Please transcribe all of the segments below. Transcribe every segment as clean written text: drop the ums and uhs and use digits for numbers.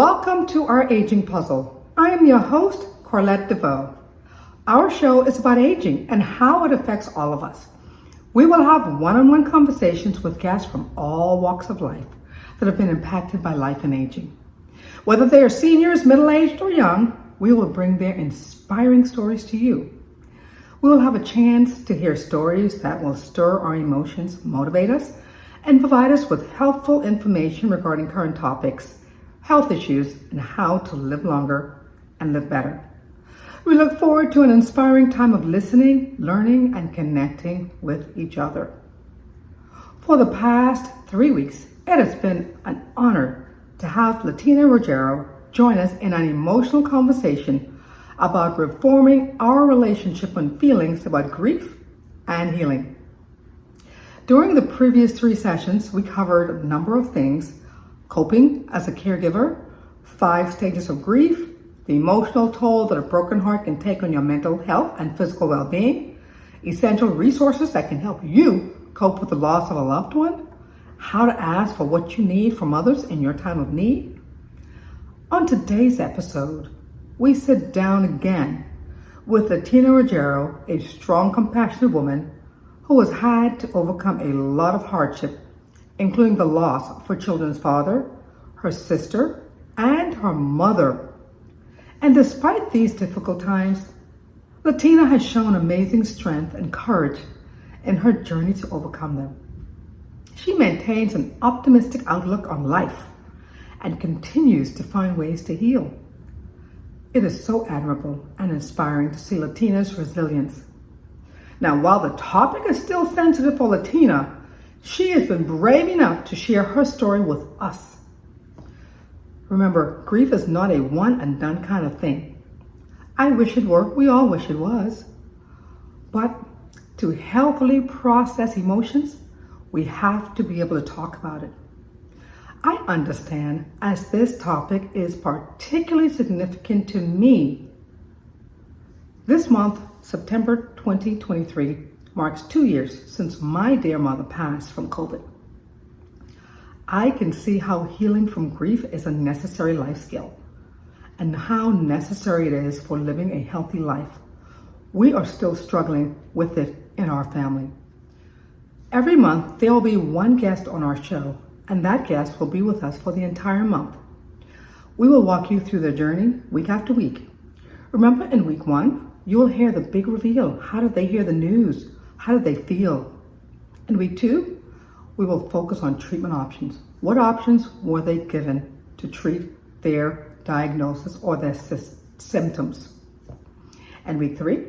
Welcome to our aging puzzle. I am your host, Corlette Deveaux. Our show is about aging and how it affects all of us. We will have one-on-one conversations with guests from all walks of life that have been impacted by life and aging. Whether they are seniors, middle-aged, or young, we will bring their inspiring stories to you. We will have a chance to hear stories that will stir our emotions, motivate us, and provide us with helpful information regarding current topics, health issues, and how to live longer and live better. We look forward to an inspiring time of listening, learning, and connecting with each other. For the past 3 weeks, it has been an honor to have Latina Roggero join us in an emotional conversation about reforming our relationship and feelings about grief and healing. During the previous 3 sessions, we covered a number of things: coping as a caregiver, 5 stages of grief, the emotional toll that a broken heart can take on your mental health and physical well-being, essential resources that can help you cope with the loss of a loved one, how to ask for what you need from others in your time of need. On today's episode, we sit down again with Latina Roggero, a strong, compassionate woman who has had to overcome a lot of hardship, including the loss of her children's father, her sister, and her mother. And despite these difficult times, Latina has shown amazing strength and courage in her journey to overcome them. She maintains an optimistic outlook on life and continues to find ways to heal. It is so admirable and inspiring to see Latina's resilience. Now, while the topic is still sensitive for Latina, she has been brave enough to share her story with us. Remember, grief is not a one and done kind of thing. I wish it were, we all wish it was. But to healthily process emotions, we have to be able to talk about it. I understand, as this topic is particularly significant to me. This month, September 2023, marks 2 years since my dear mother passed from COVID. I can see how healing from grief is a necessary life skill and how necessary it is for living a healthy life. We are still struggling with it in our family. Every month, there will be one guest on our show, and that guest will be with us for the entire month. We will walk you through their journey week after week. Remember, in week 1, you will hear the big reveal. How did they hear the news? How did they feel? In week 2, we will focus on treatment options. What options were they given to treat their diagnosis or their symptoms? And week 3,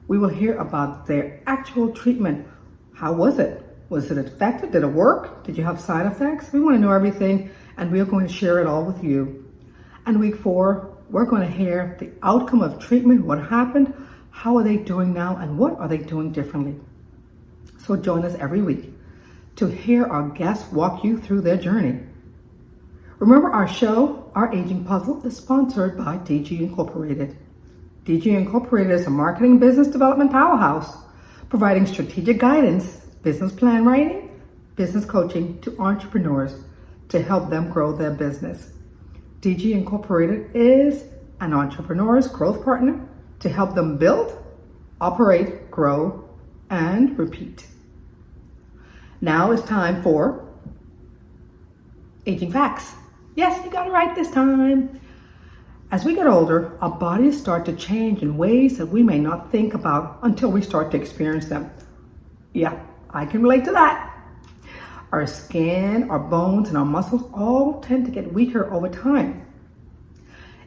we will hear about their actual treatment. How was it? Was it effective? Did it work? Did you have side effects? We want to know everything, and we are going to share it all with you. And week 4, we're going to hear the outcome of treatment, what happened, how are they doing now, and what are they doing differently. So join us every week to hear our guests walk you through their journey. Remember, our show, Our Aging Puzzle, is sponsored by DG Incorporated. DG Incorporated is a marketing and business development powerhouse, providing strategic guidance, business plan writing, business coaching to entrepreneurs to help them grow their business. DG Incorporated is an entrepreneur's growth partner to help them build, operate, grow, and repeat. Now it's time for Aging Facts. Yes, you got it right this time. As we get older, our bodies start to change in ways that we may not think about until we start to experience them. Yeah, I can relate to that. Our skin, our bones, and our muscles all tend to get weaker over time.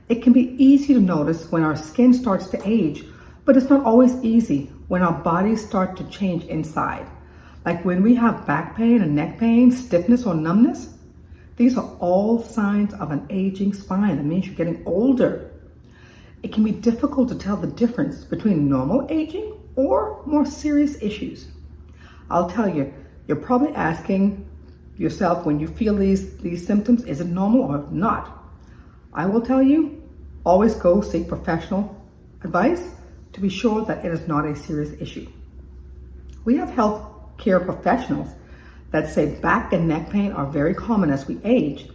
It can be easy to notice when our skin starts to age, but it's not always easy when our bodies start to change inside. Like when we have back pain and neck pain, stiffness or numbness. These are all signs of an aging spine. That means you're getting older. It can be difficult to tell the difference between normal aging or more serious issues. I'll tell you, you're probably asking yourself when you feel these symptoms, is it normal or not? I will tell you, always go seek professional advice to be sure that it is not a serious issue. We have health care professionals that say back and neck pain are very common as we age.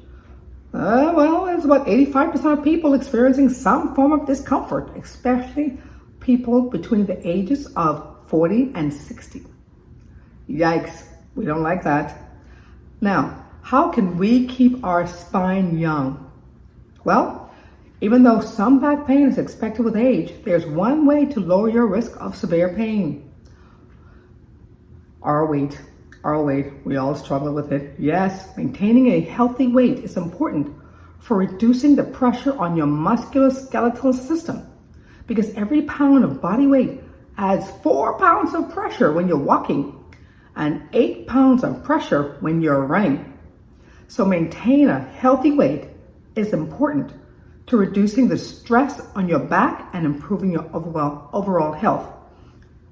Well, it's about 85% of people experiencing some form of discomfort, especially people between the ages of 40 and 60. Yikes, we don't like that. Now, how can we keep our spine young? Well, even though some back pain is expected with age, there's one way to lower your risk of severe pain. Our weight, we all struggle with it. Yes, maintaining a healthy weight is important for reducing the pressure on your musculoskeletal system, because every pound of body weight adds 4 pounds of pressure when you're walking and 8 pounds of pressure when you're running. So maintain a healthy weight is important to reducing the stress on your back and improving your overall health.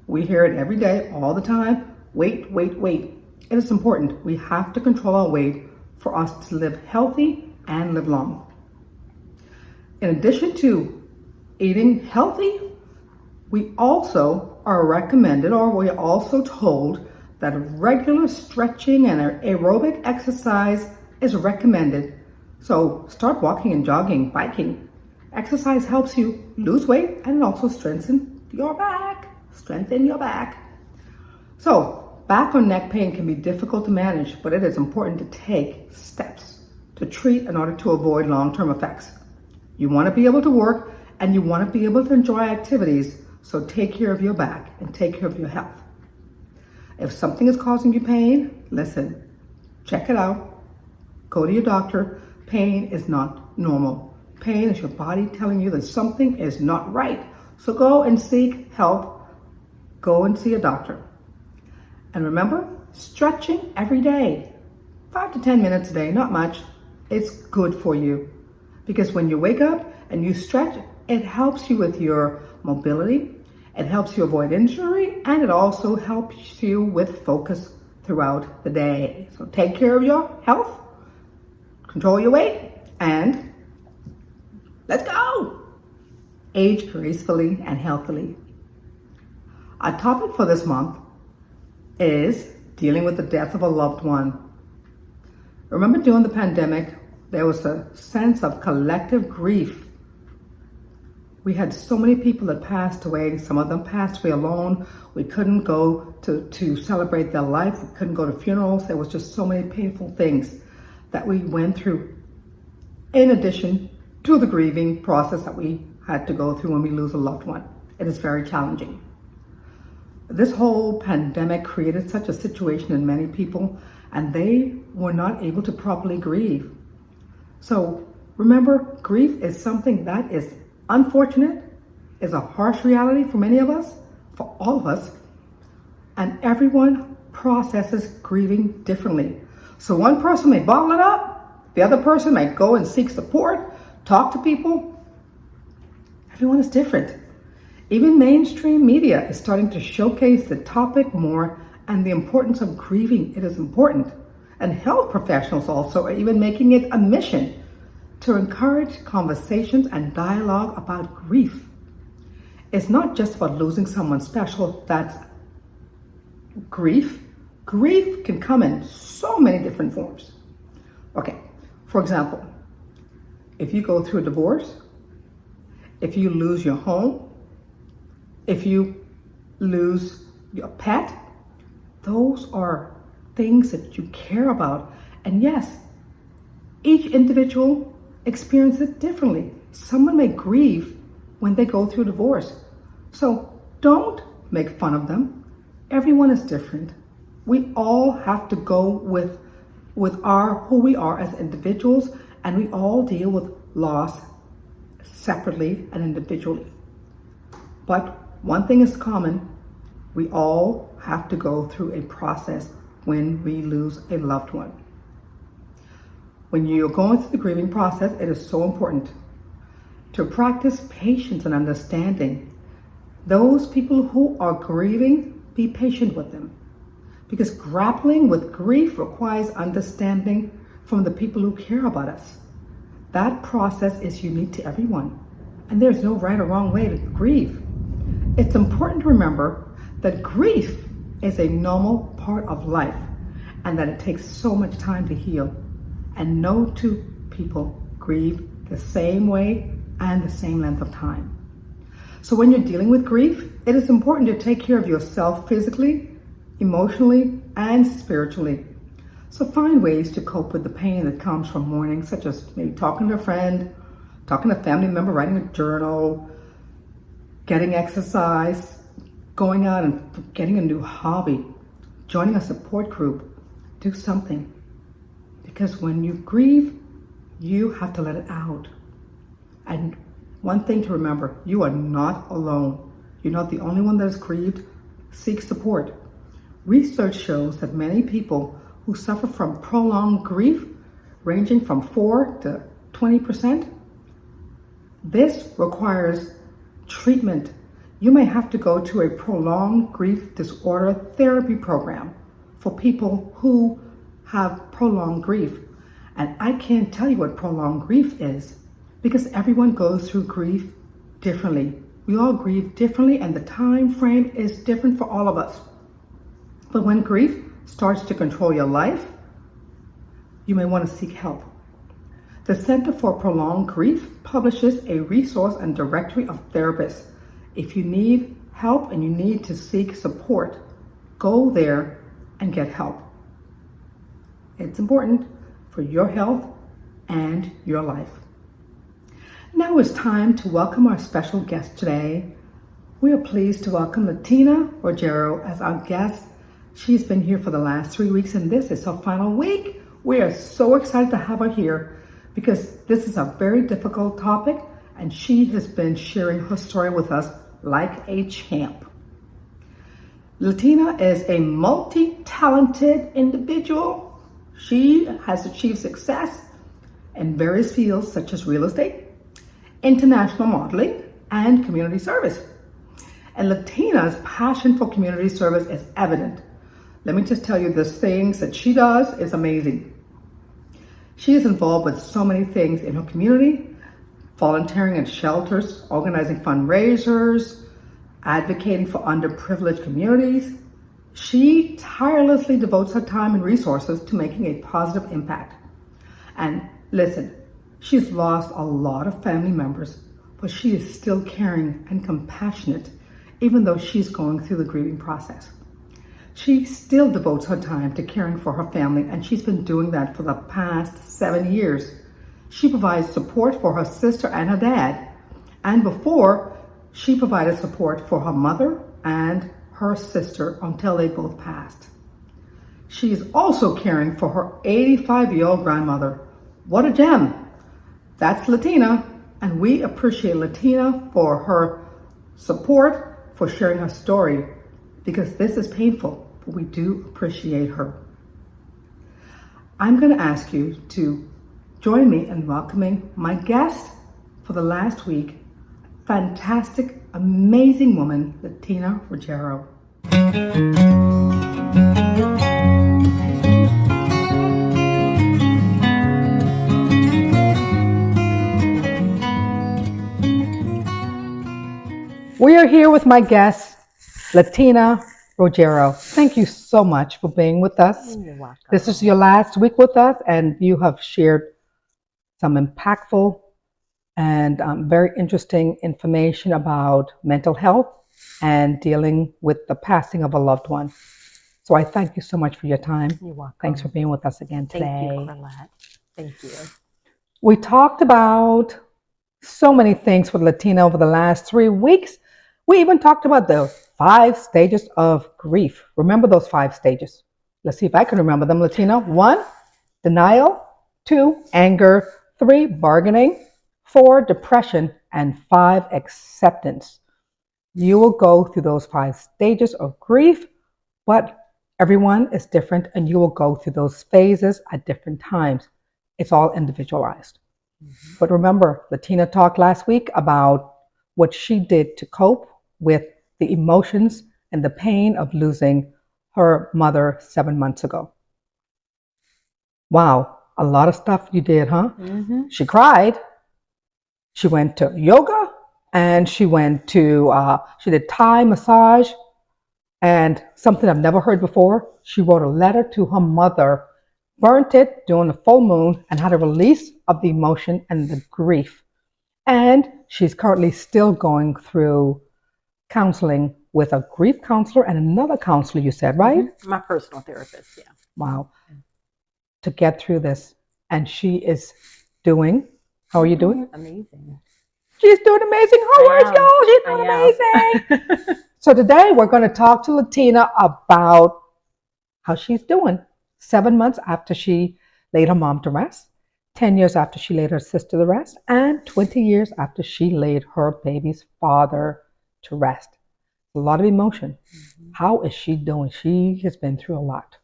We hear it every day, all the time. Weight. It is important. We have to control our weight for us to live healthy and live long. In addition to eating healthy, we also are recommended, or we're also told, that regular stretching and aerobic exercise is recommended. So start walking and jogging, biking. Exercise helps you lose weight and it also strengthens your back. So back or neck pain can be difficult to manage, but it is important to take steps to treat in order to avoid long-term effects. You want to be able to work and you want to be able to enjoy activities, so take care of your back and take care of your health. If something is causing you pain, listen, check it out, go to your doctor. Pain is not normal. Pain is your body telling you that something is not right. So go and seek help. Go and see a doctor. And remember, stretching every day, 5 to 10 minutes a day, not much. It's good for you, because when you wake up and you stretch, it helps you with your mobility, it helps you avoid injury, and it also helps you with focus throughout the day. So take care of your health, control your weight, and let's go! Age gracefully and healthily. Our topic for this month is dealing with the death of a loved one. Remember, during the pandemic, there was a sense of collective grief. We had so many people that passed away. Some of them passed away alone. We couldn't go to celebrate their life. We couldn't go to funerals. There was just so many painful things that we went through, in addition to the grieving process that we had to go through when we lose a loved one. It is very challenging. This whole pandemic created such a situation in many people, and they were not able to properly grieve. So remember, grief is something that is unfortunate, is a harsh reality for many of us, for all of us, and everyone processes grieving differently. So one person may bottle it up, the other person may go and seek support, talk to people. Everyone is different. Even mainstream media is starting to showcase the topic more and the importance of grieving. It is important. And health professionals also are even making it a mission to encourage conversations and dialogue about grief. It's not just about losing someone special. That's grief. Grief can come in so many different forms. Okay, for example, if you go through a divorce, if you lose your home, if you lose your pet, those are things that you care about. And yes, each individual experiences it differently. Someone may grieve when they go through divorce. So don't make fun of them. Everyone is different. We all have to go with who we are as individuals, and we all deal with loss separately and individually. But one thing is common, we all have to go through a process when we lose a loved one. When you're going through the grieving process, it is so important to practice patience and understanding. Those people who are grieving, be patient with them, because grappling with grief requires understanding from the people who care about us. That process is unique to everyone, and there's no right or wrong way to grieve. It's important to remember that grief is a normal part of life and that it takes so much time to heal, and know to people grieve the same way and the same length of time. So when you're dealing with grief, it is important to take care of yourself physically, emotionally, and spiritually. So find ways to cope with the pain that comes from mourning, such as maybe talking to a friend, talking to a family member, writing a journal, getting exercise, going out and getting a new hobby, joining a support group. Do something. Because when you grieve, you have to let it out. And one thing to remember, you are not alone. You're not the only one that is grieved. Seek support. Research shows that many people who suffer from prolonged grief, ranging from 4 to 20%, this requires treatment. You may have to go to a prolonged grief disorder therapy program for people who have prolonged grief. And I can't tell you what prolonged grief is, because everyone goes through grief differently. We all grieve differently, and the time frame is different for all of us. But when grief starts to control your life, you may want to seek help. The Center for Prolonged Grief publishes a resource and directory of therapists. If you need help and you need to seek support, go there and get help. It's important for your health and your life. Now it's time to welcome our special guest today. We are pleased to welcome Latina Roggero as our guest. She's been here for the last 3 weeks, and this is her final week. We are so excited to have her here because this is a very difficult topic, and she has been sharing her story with us like a champ. Latina is a multi-talented individual. She has achieved success in various fields such as real estate, international modeling, and community service. And Latina's passion for community service is evident. Let me just tell you, the things that she does is amazing. She is involved with so many things in her community, volunteering at shelters, organizing fundraisers, advocating for underprivileged communities. She tirelessly devotes her time and resources to making a positive impact. And listen, she's lost a lot of family members, but she is still caring and compassionate, even though she's going through the grieving process. She still devotes her time to caring for her family, and she's been doing that for the past 7 years. She provides support for her sister and her dad, and before, she provided support for her mother and her sister until they both passed. She is also caring for her 85-year-old grandmother. What a gem! That's Latina, and we appreciate Latina for her support, for sharing her story, because this is painful, but we do appreciate her. I'm going to ask you to join me in welcoming my guest for the last week, fantastic, amazing woman, Latina Roggero. We are here with my guest, Latina Roggero. Thank you so much for being with us. You're welcome. This is your last week with us, and you have shared some impactful and very interesting information about mental health and dealing with the passing of a loved one. So I thank you so much for your time. You're welcome. Thanks for being with us again today. Thank you, Corlette. Thank you. We talked about so many things with Latina over the last 3 weeks. We even talked about the 5 stages of grief. Remember those 5 stages? Let's see if I can remember them, Latina. 1, denial. 2, anger. 3, bargaining. 4, depression. And 5, acceptance. You will go through those 5 stages of grief, but everyone is different, and you will go through those phases at different times. It's all individualized. Mm-hmm. But remember, Latina talked last week about what she did to cope with the emotions and the pain of losing her mother 7 months ago. Wow, a lot of stuff you did, huh? Mm-hmm. She cried. She went to yoga, and she went to, she did Thai massage, and something I've never heard before, she wrote a letter to her mother burnt it during the full moon and had a release of the emotion and the grief. And she's currently still going through counseling with a grief counselor and another counselor, you said, right? My personal therapist, yeah. Wow. To get through this. And she is doing, how are you doing? Amazing. She's doing amazing. How are you? She's doing amazing. So today we're going to talk to Latina about how she's doing. 7 months after she laid her mom to rest, 10 years after she laid her sister to rest, and 20 years after she laid her baby's father to rest. A lot of emotion. How is she doing? She has been through a lot.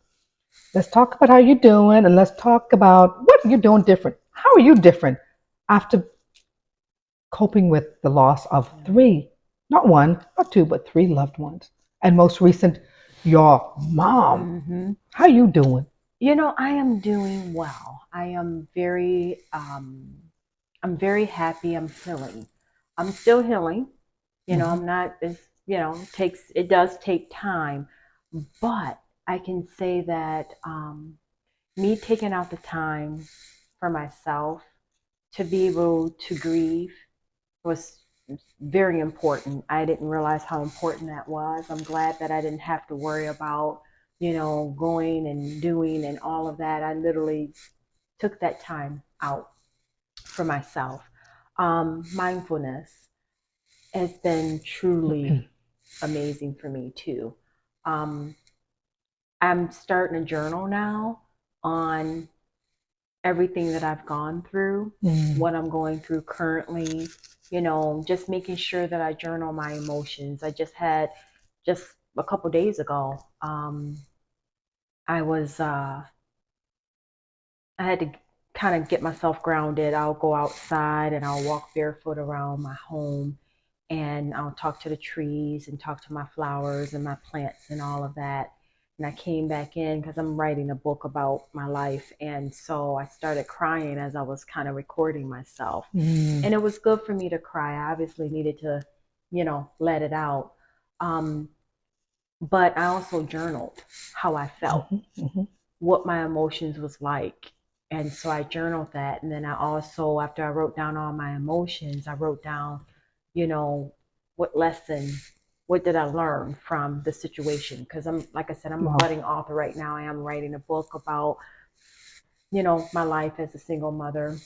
Let's talk about how you're doing, and let's talk about what you're doing different. How are you different after coping with the loss of three, not one, not two, but three loved ones? And most recent, your mom. How you doing? You know, I am doing well. I am I'm very happy. I'm healing. I'm still healing. You know, I'm not, you know, it does take time, but I can say that me taking out the time for myself to be able to grieve was very important. I didn't realize how important that was. I'm glad that I didn't have to worry about, you know, going and doing and all of that. I literally took that time out for myself. Mindfulness has been truly amazing for me too. Um, I'm starting a journal now on everything that I've gone through, what I'm going through currently, you know, just making sure that I journal my emotions. I just had just a couple days ago, I was I had to kind of get myself grounded. I'll go outside and I'll walk barefoot around my home and I'll talk to the trees and talk to my flowers and my plants and all of that. And I came back in because I'm writing a book about my life. And so I started crying as I was kind of recording myself. And it was good for me to cry. I obviously needed to, you know, let it out. But I also journaled how I felt, what my emotions was like. And so I journaled that. And then I also, after I wrote down all my emotions, I wrote down, you know, what lesson, what did I learn from the situation? Because I'm, like I said, I'm a budding author right now. I am writing a book about, you know, my life as a single mother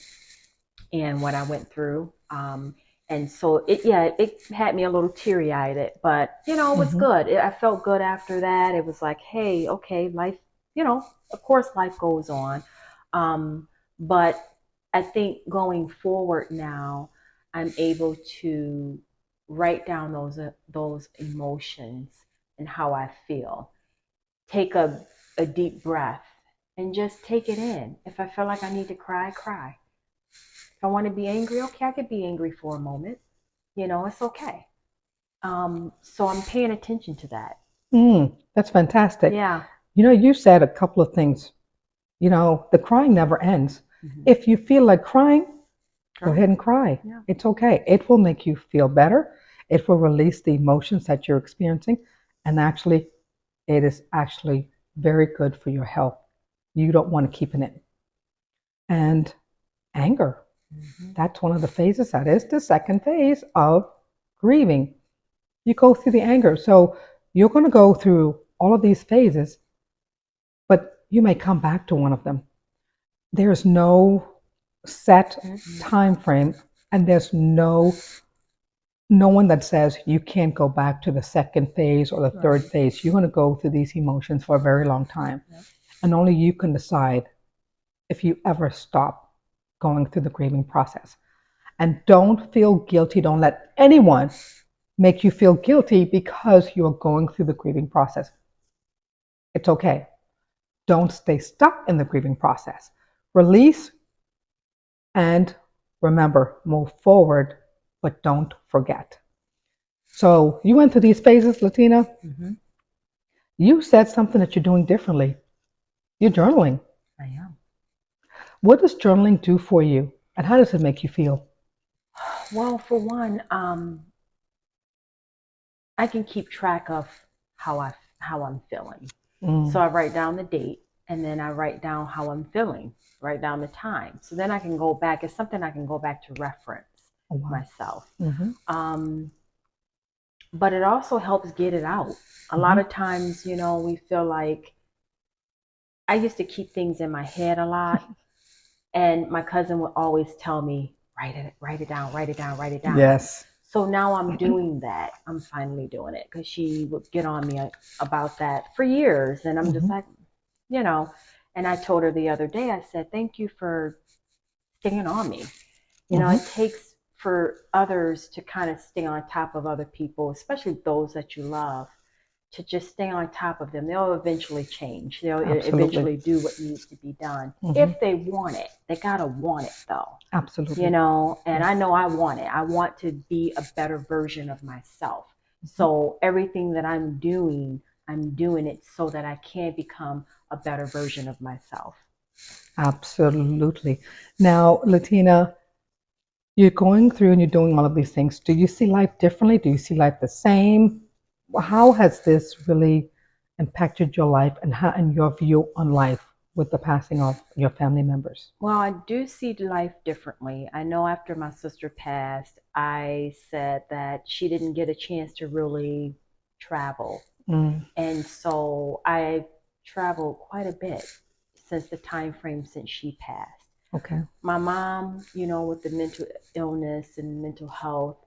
and what I went through. And so it had me a little teary eyed, but you know, it was good. I felt good after that. It was like, hey, okay, life, you know, of course life goes on. But I think going forward now, I'm able to write down those emotions and how I feel. Take a deep breath and just take it in. If I feel like I need to cry, cry. If I want to be angry, okay, I could be angry for a moment. You know, it's okay. So I'm paying attention to that. That's fantastic. Yeah. You know, you said a couple of things. You know, the crying never ends. If you feel like crying, go ahead and cry. Yeah. It's okay. It will make you feel better. It will release the emotions that you're experiencing. And actually, it is actually very good for your health. You don't want to keep it in. And anger, that's one of the phases. That is the second phase of grieving. You go through the anger. So you're going to go through all of these phases, but you may come back to one of them. There's no set time frame, and there's no one that says you can't go back to the second phase or the third phase. You're going to go through these emotions for a very long time, and only you can decide if you ever stop going through the grieving process. And don't feel guilty. Don't let anyone make you feel guilty because you're going through the grieving process. It's okay. Don't stay stuck in the grieving process. Release and remember, move forward, but don't forget. So you went through these phases, Latina. You said something that you're doing differently. You're journaling. I am. What does journaling do for you, and how does it make you feel? Well, for one, I can keep track of how I'm feeling. So I write down the date and then I write down how I'm feeling, write down the time. So then I can go back. It's something I can go back to reference myself. But it also helps get it out. A lot of times, you know, we feel like, I used to keep things in my head a lot. And my cousin would always tell me, write it down, write it down, write it down. Yes. So now I'm doing that. I'm finally doing it, because she would get on me about that for years. And I'm just like, you know, and I told her the other day, I said, thank you for staying on me. You know, it takes for others to kind of stay on top of other people, especially those that you love, to just stay on top of them. They'll eventually change. They'll eventually do what needs to be done. If they want it. They gotta want it though. Absolutely. You know, and I know I want it. I want to be a better version of myself. So everything that I'm doing it so that I can become a better version of myself. Absolutely. Now, Latina, you're going through and you're doing all of these things. Do you see life differently? Do you see life the same? How has this really impacted your life and your view on life with the passing of your family members? Well, I do see life differently. I know after my sister passed, I said that she didn't get a chance to really travel. And so I traveled quite a bit since the time frame since she passed. Okay. My mom, you know, with the mental illness and mental health,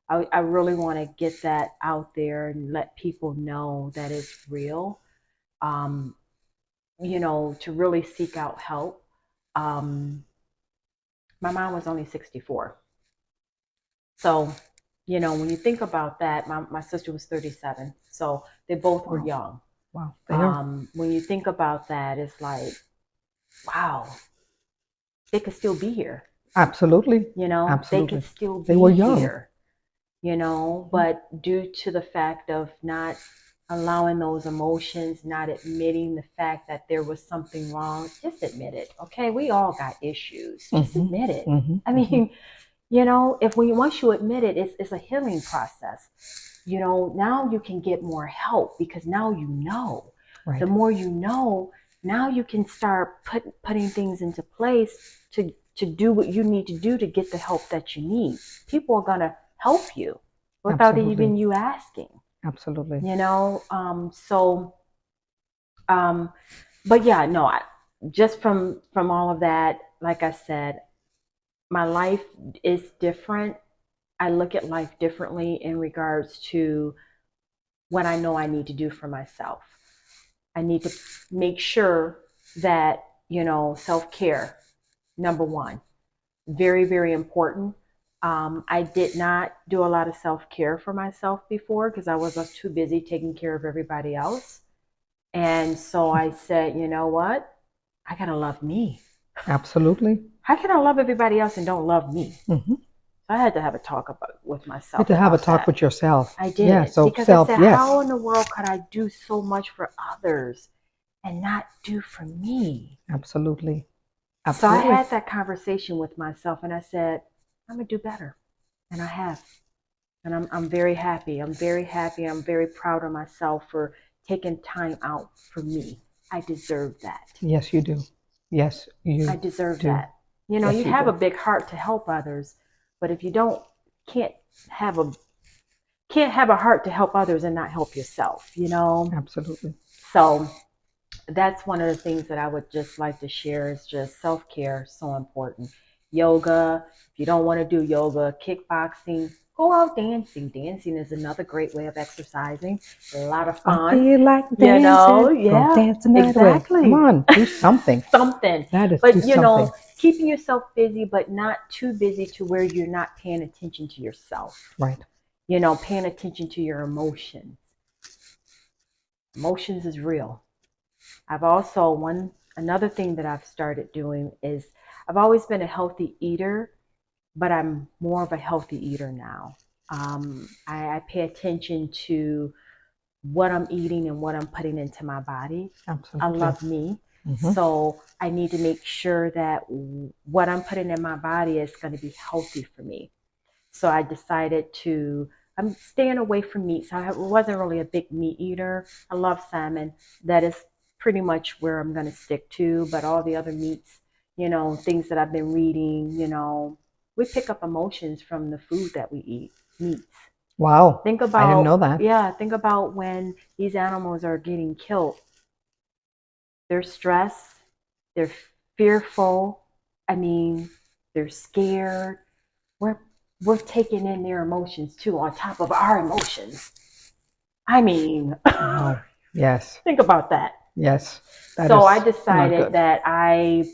I really want to get that out there and let people know that it's real. You know, to really seek out help. My mom was only 64. So, you know, when you think about that, my sister was 37. So they both were young. Wow. When you think about that, it's like, wow, they could still be here. Absolutely. You know, Absolutely. they could still be They were young. here, you know, but due to the fact of not allowing those emotions, not admitting the fact that there was something wrong, just admit it. Okay, we all got issues. Just admit it. I mean, you know, once you admit it, it's a healing process. You know, now you can get more help because now you know. Right. The more you know, now you can start putting things into place to do what you need to do to get the help that you need. People are gonna help you without even you asking. Absolutely. You know, but yeah, no, just from all of that, like I said, my life is different. I look at life differently in regards to what I know I need to do for myself. I need to make sure that, you know, self-care, number one, very, very important. I did not do a lot of self-care for myself before because I was too busy taking care of everybody else. And so I said, you know what? I gotta love me. Absolutely. How can I love everybody else and don't love me? I had to have a talk with myself. You had to have a talk with yourself. I did. Yeah, so because self, I said, yes. how in the world could I do so much for others and not do for me? Absolutely. So I had that conversation with myself and I said, I'm gonna do better. And I have. And I'm very happy. I'm very happy. I'm very proud of myself for taking time out for me. I deserve that. Yes, you do. Yes, you I deserve do. that. You know, Yes, you you have do. a big heart to help others, but if you can't have a heart to help others and not help yourself, you know? Absolutely. So that's one of the things that I would just like to share is just self-care, so important. Yoga, if you don't want to do yoga, kickboxing, go out dancing. Dancing is another great way of exercising. A lot of fun. I feel like dancing. You know, Go dance the night away. Come on, do something. Something. That is, but do you something. know, keeping yourself busy, but not too busy to where you're not paying attention to yourself. Right. You know, paying attention to your emotions. Emotions is real. I've also another thing that I've started doing is I've always been a healthy eater, but I'm more of a healthy eater now. I pay attention to what I'm eating and what I'm putting into my body. Absolutely. I love me. So I need to make sure that what I'm putting in my body is going to be healthy for me. So I decided I'm staying away from meat. So I wasn't really a big meat eater. I love salmon. That is pretty much where I'm going to stick to. But all the other meats, things that I've been reading, we pick up emotions from the food that we eat, meats. Wow. Think I about, didn't know that. yeah, think about when these animals are getting killed. They're stressed, they're fearful. I mean, they're scared. We're taking in their emotions too, on top of our emotions. I mean, Wow. Yes. think about that. Yes. So I decided that I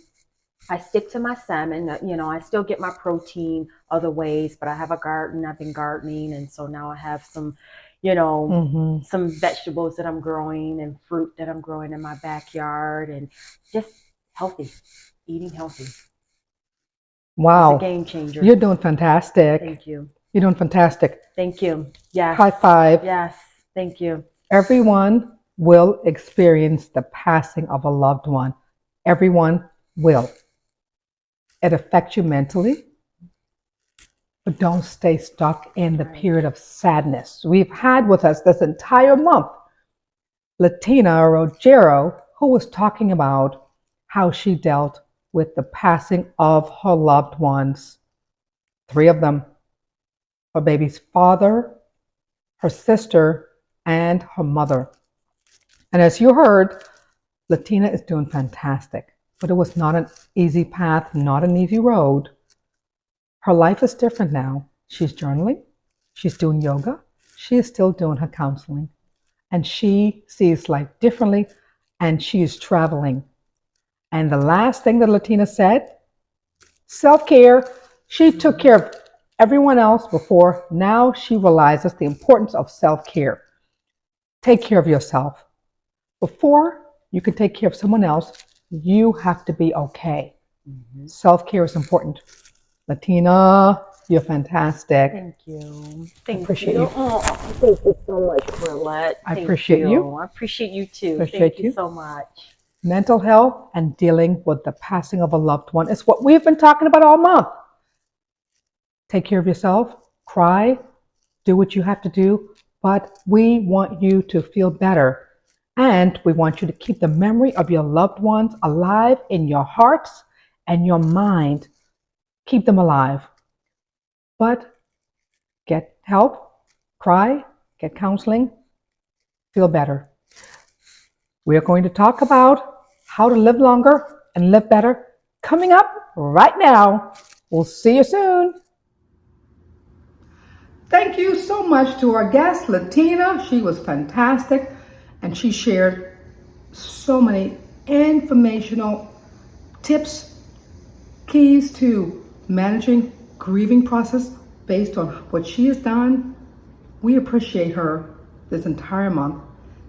stick to my salmon. I still get my protein other ways, but I have a garden. I've been gardening, and so now I have some, some vegetables that I'm growing and fruit that I'm growing in my backyard, and just healthy, eating healthy. Wow. It's a game changer. You're doing fantastic. Thank you. You're doing fantastic. Thank you. Yes. High five. Yes. Thank you. Everyone will experience the passing of a loved one. Everyone will. It affects you mentally, but don't stay stuck in the period of sadness. We've had with us this entire month Latina Roggero, who was talking about how she dealt with the passing of her loved ones. 3 of them: her baby's father, her sister, and her mother. And as you heard, Latina is doing fantastic, but it was not an easy path, not an easy road. Her life is different now. She's journaling, she's doing yoga, she is still doing her counseling, and she sees life differently, and she is traveling. And the last thing that Latina said, self-care. She took care of everyone else before. Now she realizes the importance of self-care. Take care of yourself. Before you can take care of someone else, you have to be okay. Self-care is important. Latina, you're fantastic. Thank you. I appreciate you. Oh, thank you so much, Corlette. I appreciate you. I appreciate you too. Appreciate Thank you so much. Mental health and dealing with the passing of a loved one is what we've been talking about all month. Take care of yourself, cry, do what you have to do, but we want you to feel better. And we want you to keep the memory of your loved ones alive in your hearts and your mind. Keep them alive. But get help, cry, get counseling, feel better. We are going to talk about how to live longer and live better coming up right now. We'll see you soon. Thank you so much to our guest, Latina. She was fantastic, and she shared so many informational tips, keys to managing grieving process based on what she has done. We appreciate her this entire month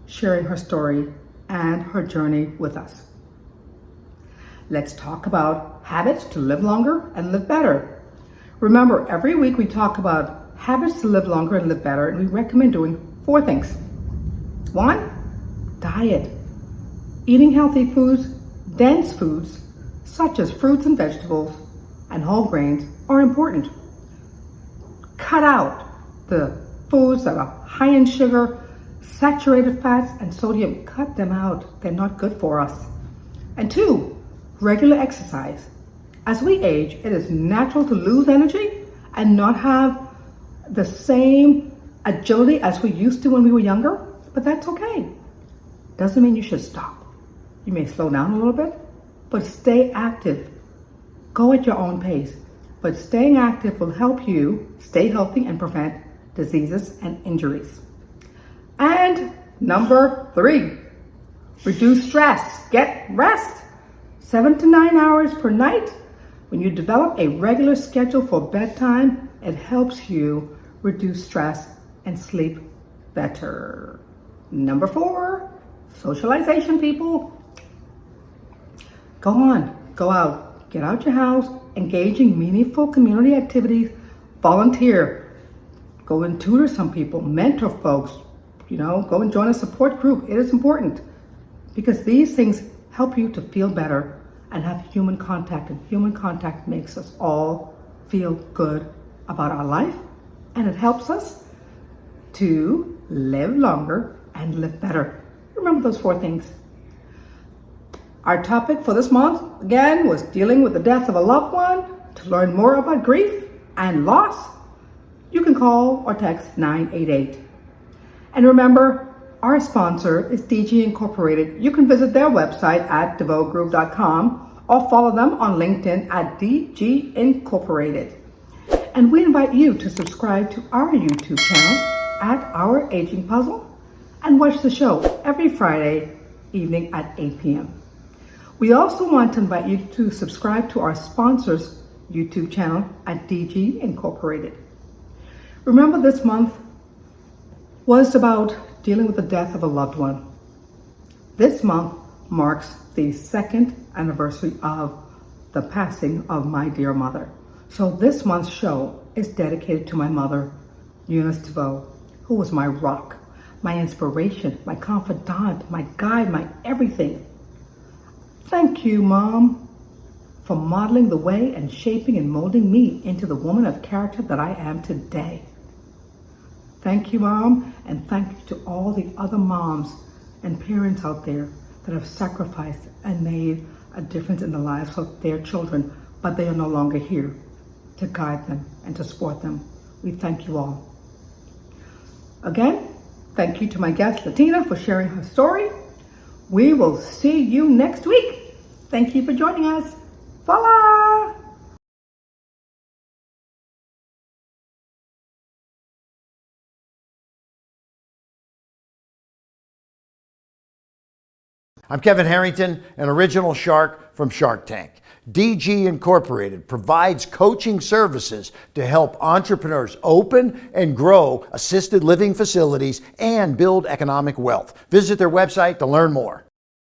sharing her story and her journey with us. Let's talk about habits to live longer and live better. Remember, every week we talk about habits to live longer and live better, and we recommend doing 4 things. 1, diet. Eating healthy foods, dense foods, such as fruits and vegetables and whole grains are important. Cut out the foods that are high in sugar, saturated fats, and sodium. Cut them out. They're not good for us. And 2, regular exercise. As we age, it is natural to lose energy and not have the same agility as we used to when we were younger, but that's okay. Doesn't mean you should stop. You may slow down a little bit, but stay active. Go at your own pace, but staying active will help you stay healthy and prevent diseases and injuries. And number 3, reduce stress. Get rest. 7 to 9 hours per night. When you develop a regular schedule for bedtime, it helps you reduce stress and sleep better. Number 4, socialization, people. Go on, go out, get out your house, engage in meaningful community activities, volunteer, go and tutor some people, mentor folks, go and join a support group. It is important because these things help you to feel better and have human contact, and human contact makes us all feel good about our life, and it helps us to live longer and live better. Remember those 4 things. Our topic for this month, again, was dealing with the death of a loved one. To learn more about grief and loss, you can call or text 988. And remember, our sponsor is DG Incorporated. You can visit their website at deveauxgroup.com or follow them on LinkedIn at DG Incorporated. And we invite you to subscribe to our YouTube channel at Our Aging Puzzle and watch the show every Friday evening at 8 p.m. We also want to invite you to subscribe to our sponsor's YouTube channel at DG Incorporated. Remember, this month was about dealing with the death of a loved one. This month marks the second anniversary of the passing of my dear mother. So this month's show is dedicated to my mother, Eunice Deveaux, who was my rock, my inspiration, my confidant, my guide, my everything. Thank you, Mom, for modeling the way and shaping and molding me into the woman of character that I am today. Thank you, Mom, and thank you to all the other moms and parents out there that have sacrificed and made a difference in the lives of their children, but they are no longer here to guide them and to support them. We thank you all. Again, thank you to my guest, Latina, for sharing her story. We will see you next week. Thank you for joining us. Voila! I'm Kevin Harrington, an original shark from Shark Tank. DG Incorporated provides coaching services to help entrepreneurs open and grow assisted living facilities and build economic wealth. Visit their website to learn more.